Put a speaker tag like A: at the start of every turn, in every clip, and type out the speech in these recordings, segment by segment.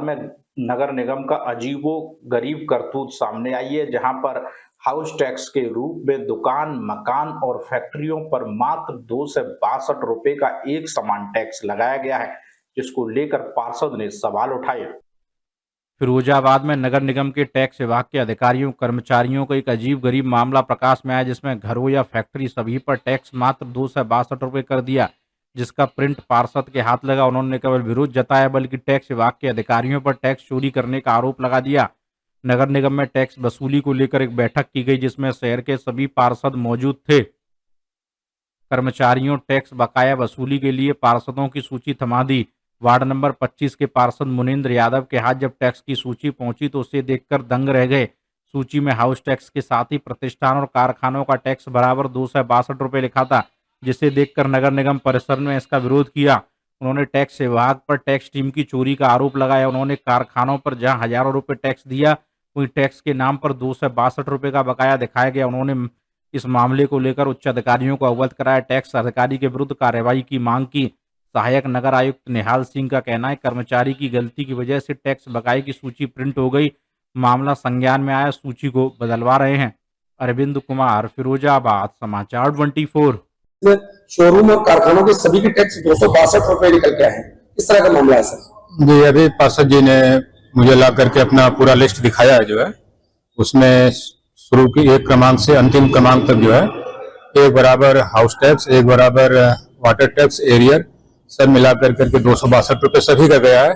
A: में नगर निगम का अजीबो-गरीब करतूत सामने आई है, जहां पर हाउस टैक्स के रूप में दुकान, मकान और फैक्ट्रियों पर मात्र 2 से 62 रुपए का एक समान टैक्स लगाया गया है, जिसको लेकर पार्षद ने सवाल उठाए।
B: फिरोजाबाद में नगर निगम के टैक्स विभाग के अधिकारियों कर्मचारियों को एक अजीब गरीब मामला प्रकाश में आया, जिसमें घरों या फैक्ट्री सभी पर टैक्स मात्र 2 से 62 रुपए कर दिया, जिसका प्रिंट पार्षद के हाथ लगा। उन्होंने केवल विरोध जताया, बल्कि टैक्स विभाग के अधिकारियों पर टैक्स चोरी करने का आरोप लगा दिया। नगर निगम में टैक्स वसूली को लेकर एक बैठक की गई, जिसमें शहर के सभी पार्षद मौजूद थे। कर्मचारियों टैक्स बकाया वसूली के लिए पार्षदों की सूची थमा दी। वार्ड नंबर 25 के पार्षद मुनींद्र यादव के हाथ जब टैक्स की सूची पहुंची तो उसे देखकर दंग रह गए। सूची में हाउस टैक्स के साथ ही प्रतिष्ठान और कारखानों का टैक्स बराबर 2 से 62 रुपए लिखा था, जिसे देखकर नगर निगम परिसर में इसका विरोध किया। उन्होंने टैक्स विभाग पर टैक्स टीम की चोरी का आरोप लगाया। उन्होंने कारखानों पर जहां हजारों रुपए टैक्स दिया, वहीं टैक्स के नाम पर 2 से 62 रुपए का बकाया दिखाया गया। उन्होंने इस मामले को लेकर उच्च अधिकारियों को अवगत कराया। टैक्स अधिकारी के विरुद्ध कार्रवाई की मांग की। सहायक नगर आयुक्त निहाल सिंह का कहना है, कर्मचारी की गलती की वजह से टैक्स बकाये की सूची प्रिंट हो गई। मामला संज्ञान में आया, सूची को बदलवा रहे हैं। अरविंद कुमार, फिरोजाबाद, समाचार 24।
C: शोरूम और कारखानों के सभी के टैक्स 262 रुपए निकल के आए हैं। इस तरह का मामला है सर।
D: जी, अभी पार्षद जी ने मुझे ला करके अपना पूरा लिस्ट दिखाया है, जो है उसमें शुरू की एक क्रमांक से अंतिम क्रमांक तक जो है एक बराबर हाउस टैक्स, एक बराबर वाटर टैक्स, एरियर सब मिलाकर करके 262 रुपए सभी का गया है।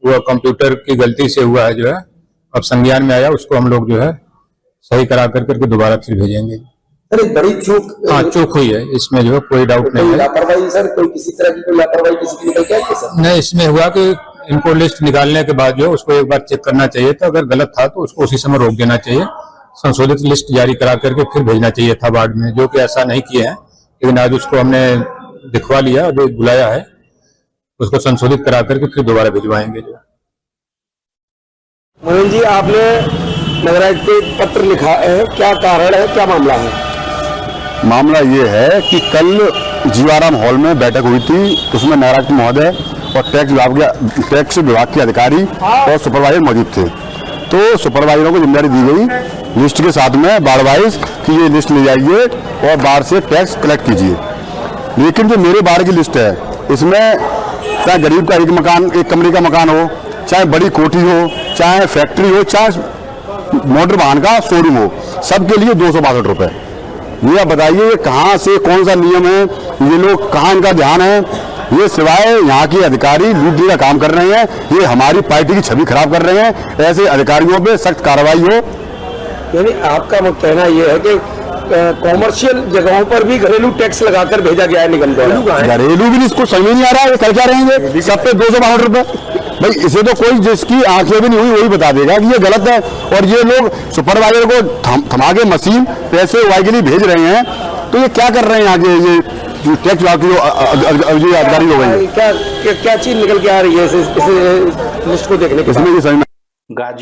D: वो कंप्यूटर की गलती से हुआ है, जो है अब संज्ञान में आया, उसको हम लोग जो है सही करा करके दोबारा फिर भेजेंगे।
C: सर एक बड़ी चूक,
D: हाँ चूक हुई है, इसमें जो है कोई डाउट नहीं है।
C: लापरवाही सर, कोई किसी तरह की कोई लापरवाही किसी की निकल के आई है सर?
D: नहीं, इसमें हुआ कि इनको लिस्ट निकालने के बाद जो उसको एक बार चेक करना चाहिए था। अगर गलत था तो उसको उसी समय रोक देना चाहिए, संशोधित लिस्ट जारी करा करके फिर भेजना चाहिए था वार्ड में, जो कि ऐसा नहीं किया है। लेकिन आज उसको हमने दिखवा लिया, अभी बुलाया है, उसको संशोधित करा करके फिर दोबारा भिजवाएंगे। जो
C: मोहन जी, आपने नगरायुक्त को पत्र लिखा है, क्या कारण है, क्या मामला है?
E: मामला ये है कि कल जीवाराम हॉल में बैठक हुई थी, उसमें नगरायुक्त महोदय और टैक्स विभाग के अधिकारी और सुपरवाइजर मौजूद थे। तो सुपरवाइजरों को जिम्मेदारी दी गई लिस्ट के साथ में बार वाइज कि ये लिस्ट ले जाइए और बार से टैक्स कलेक्ट कीजिए। लेकिन जो मेरे बार की लिस्ट है, इसमें चाहे गरीब का एक मकान, एक कमरे का मकान हो, चाहे बड़ी कोठी हो, चाहे फैक्ट्री हो, चाहे मोटर वाहन का शोरूम हो, सबके लिए 262 रुपए। ये आप बताइए कहाँ से कौन सा नियम है, ये लोग कहाँ इनका ध्यान है? ये सिवाय यहाँ के अधिकारी लूटने का काम कर रहे हैं, ये हमारी पार्टी की छवि खराब कर रहे हैं। ऐसे अधिकारियों पे सख्त कार्रवाई हो।
C: यानी आपका कहना यह है कि कॉमर्शियल जगहों पर भी घरेलू टैक्स लगाकर भेजा गया है निगम द्वारा?
E: घरेलू भी इसको समझ नहीं आ रहा है, कर क्या रहेंगे सब पे 262 रुपए। भाई इसे तो कोई जिसकी आंखें भी नहीं हुई वही बता देगा कि ये गलत है। और ये लोग सुपरवाइजर को थमा के मशीन पैसे वाई के लिए भेज रहे हैं, तो ये क्या कर रहे हैं आगे? ये टैक्स विभाग की जो अधिकारी हो गई,
C: क्या चीज निकल के आ रही है इस लिस्ट को देखने के बाद?
E: इसमें ये समझ
A: गाजी